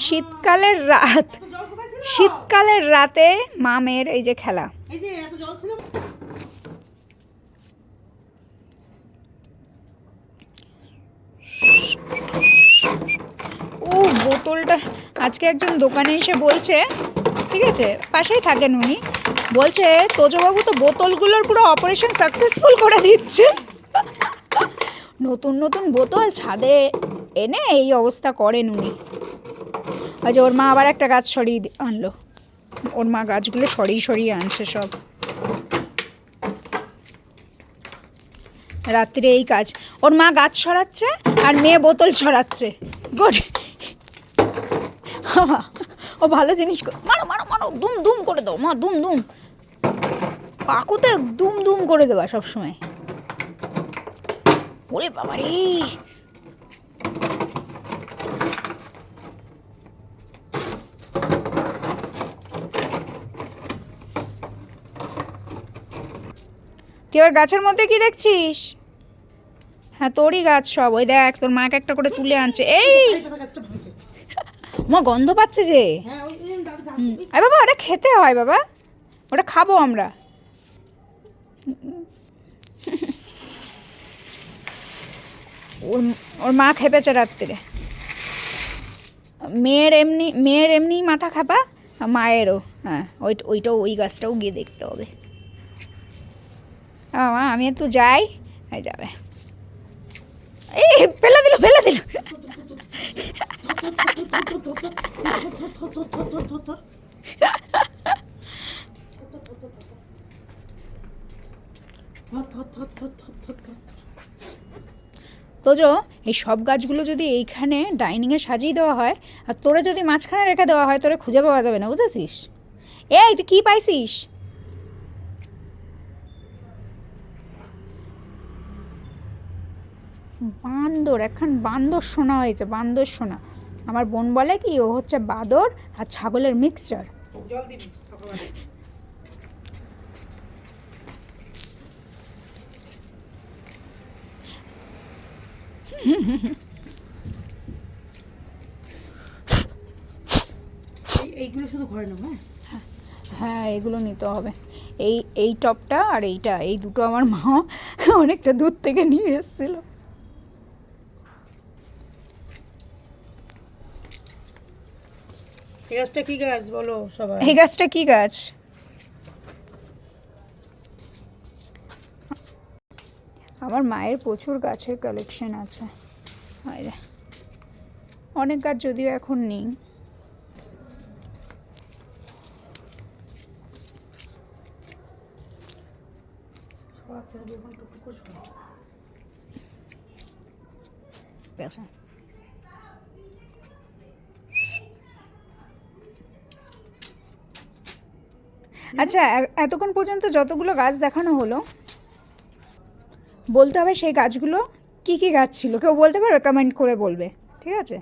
শীতকালের রাত, শীতকালের রাতে মামের এই যে খেলা। ও বোতলটা আজকে একজন দোকানে এসে বলছে, ঠিক আছে পাশেই থাকেন উনি, বলছে তোজবাবু তো বোতলগুলোর পুরো অপারেশন সাকসেসফুল করে দিচ্ছে। নতুন নতুন বোতল ছাদে এনে এই অবস্থা করেন উনি। আচ্ছা ওর মা আবার একটা গাছ সরিয়ে আনলো, ওর মা গাছগুলো সরিয়ে সরিয়ে আনছে সব। রাত্রে এই কাজ, ওর মা গাছ সরাচ্ছে আর মেয়ে বোতল সরাচ্ছে। গুড, ও ভালো জিনিস। মারো মারো মারো, দুম দুম করে দাও মা, দুম দুম, পাকুতে দুম দুম করে দেওয়া সবসময়। ওরে বাবা রে, তুই ওর গাছের মধ্যে কি দেখছিস? হ্যাঁ তোরই গাছ সব, ওই দেখ তোর মাকে একটা করে তুলে আনছে। এই মা গন্ধ পাচ্ছে যে, আরে বাবা ওটা খেতে হয় বাবা, ওটা খাবো আমরা। ওর মা খেপেছে রাত্রে। মেয়ের এমনি মাথা খাপা, মায়েরও। হ্যাঁ ওইটাও, ওই গাছটাও গিয়ে দেখতে হবে। মা আমি একটু যাই, যাবে। এই ফেলে দিল ফেলে দিল। তোজো এই সব গাছগুলো যদি এইখানে ডাইনিংয়ে সাজিয়ে দেওয়া হয় আর তোরে যদি মাঝখানে রেখে দেওয়া হয়, তোরে খুঁজে পাওয়া যাবে না, বুঝেছিস? এই তুই কী পাইছিস? বান্দর, এখন বান্দর সোনা হয়েছে, বান্দর সোনা। আমার বোন বলে কি ও হচ্ছে বাদর আর ছাগলের মিক্সচার। এইগুলো শুধু ঘরে না? হ্যাঁ এগুলো নিতে হবে। এই টপটা আর এইটা, এই দুটো আমার মা অনেকটা দূর থেকে নিয়ে এসেছিল। এই গাছটা কি গাছ বলো সবাই? এই গাছটা কি গাছ? আমার মায়ের প্রচুর গাছের কালেকশন আছে, অনেক গাছ যদিও এখন নেই। আচ্ছা এতক্ষণ পর্যন্ত যতগুলো গাছ দেখানো হলো, বলতে হবে সেই গাছগুলো কি কি গাছ ছিল, কেউ বলতে পারবে? কমেন্ট করে বলবে, ঠিক আছে?